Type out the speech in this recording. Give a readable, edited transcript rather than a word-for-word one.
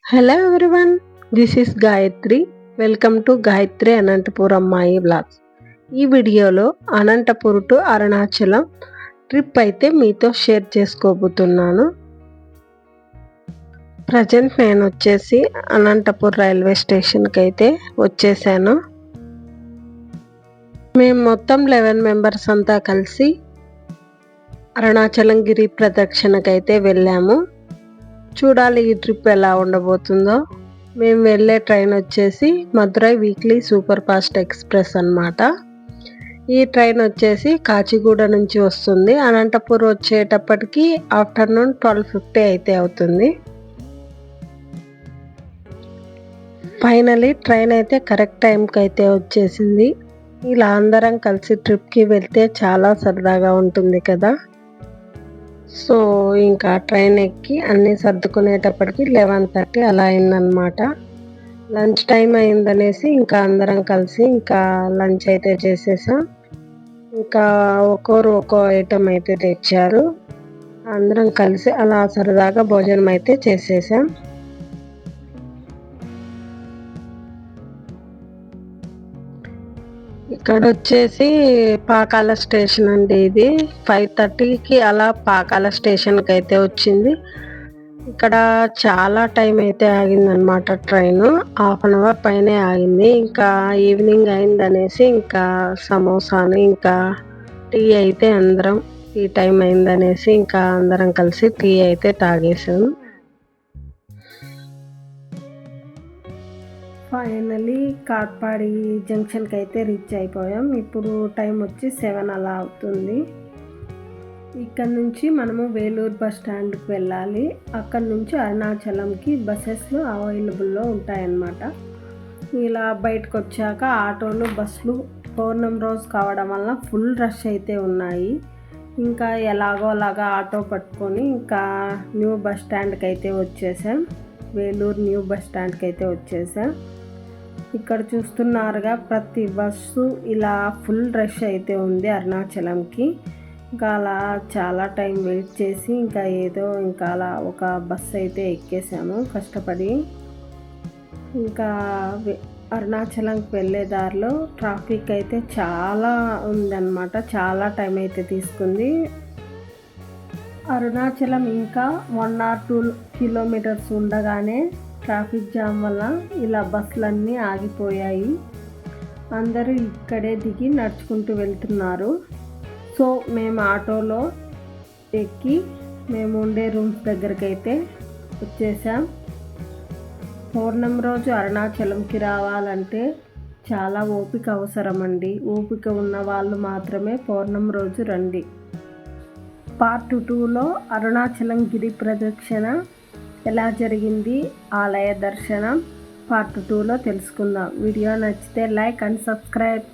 Hello everyone, this is Gayatri. Welcome to Gayatri Anantapuram అమ్మాయి blogs. ఈ వీడియోలో అనంతపురం టు అరుణాచలం ట్రిప్ అయితే మీతో షేర్ చేసుకోబోతున్నాను. ప్రజెంట్ నేను వచ్చేసి అనంతపురం రైల్వే స్టేషన్కి అయితే వచ్చేసాను. మేము మొత్తం 11 మెంబర్స్ అంతా కలిసి అరుణాచలం గిరి ప్రదక్షిణకైతే వెళ్ళాము. చూడాలి ఈ ట్రిప్ ఎలా ఉండబోతుందో. మేము వెళ్ళే ట్రైన్ వచ్చేసి Madurai weekly super fast express అన్నమాట. ఈ ట్రైన్ వచ్చేసి కాచిగూడ నుంచి వస్తుంది. అనంతపురం వచ్చేటప్పటికి ఆఫ్టర్నూన్ 12:50 అయితే అవుతుంది. ఫైనలీ ట్రైన్ అయితే కరెక్ట్ టైంకి అయితే వచ్చేసింది. ఇలా అందరం కలిసి ట్రిప్కి వెళ్తే చాలా సరదాగా ఉంటుంది కదా. సో ఇంకా ట్రైన్ ఎక్కి అన్నీ సర్దుకునేటప్పటికి 11:30 అలా అయిందనమాట. లంచ్ టైం అయిందనేసి ఇంకా అందరం కలిసి ఇంకా లంచ్ అయితే చేసేసాం. ఇంకా ఒక్కొరు ఒక్కో ఐటెం అయితే తెచ్చారు. అందరం కలిసి అలా సరదాగా భోజనం అయితే చేసేసాం. ఇక్కడ వచ్చేసి పాకాల స్టేషన్ అండి. ఇది 5:30కి అలా పాకాల స్టేషన్కి అయితే వచ్చింది. ఇక్కడ చాలా టైం అయితే ఆగిందనమాట. ట్రైన్ 1/2 అవర్ పైనే ఆగింది. ఇంకా ఈవినింగ్ అయిందనేసి ఇంకా సమోసాని ఇంకా టీ అయితే అందరం టీ టైం అయిందనేసి ఇంకా అందరం కలిసి టీ అయితే తాగేసాం. ఫైనలీ కాట్పాడి జంక్షన్కి అయితే రీచ్ అయిపోయాం. ఇప్పుడు టైం వచ్చి 7 అలా అవుతుంది. ఇక్కడ నుంచి మనము వేలూరు బస్ స్టాండ్కి వెళ్ళాలి. అక్కడ నుంచి అరుణాచలంకి బస్సెస్లు అవైలబుల్లో ఉంటాయన్నమాట. ఇలా బయటకు వచ్చాక ఆటోలు బస్సులు పౌర్ణమి రోజు కావడం వల్ల ఫుల్ రష్ అయితే ఉన్నాయి. ఇంకా ఎలాగో అలాగా ఆటో పట్టుకొని ఇంకా న్యూ బస్ స్టాండ్కి అయితే వచ్చేసాం. వేలూరు న్యూ బస్ స్టాండ్కి అయితే వచ్చేసాం. ఇక్కడ చూస్తున్నారుగా ప్రతి బస్సు ఇలా ఫుల్ రష్ అయితే ఉంది అరుణాచలంకి. ఇంకా అలా చాలా టైం వెయిట్ చేసి ఇంకా ఏదో ఇంకా అలా ఒక బస్సు అయితే ఎక్కేసాము కష్టపడి. ఇంకా అరుణాచలంకి వెళ్ళే దారిలో ట్రాఫిక్ అయితే చాలా ఉందన్నమాట. చాలా టైం అయితే తీసుకుంది. అరుణాచలం ఇంకా 1 or 2 కిలోమీటర్స్ ఉండగానే ట్రాఫిక్ జామ్ వల్ల ఇలా బస్సులన్నీ ఆగిపోయాయి. అందరూ ఇక్కడే దిగి నడుచుకుంటూ వెళ్తున్నారు. సో మేము ఆటోలో ఎక్కి మేము ఉండే రూమ్స్ దగ్గరికి అయితే వచ్చేసాం. పౌర్ణమి రోజు అరుణాచలంకి రావాలంటే చాలా ఓపిక అవసరం అండి. ఓపిక ఉన్న వాళ్ళు మాత్రమే పౌర్ణమి రోజు రండి. పార్ట్ 2లో అరుణాచలం గిరి ప్రదక్షిణ ఎలా జరిగింది, ఆలయ దర్శనం పార్ట్ 2లో తెలుసుకుందాం. వీడియో నచ్చితే లైక్ అండ్ సబ్స్క్రైబ్.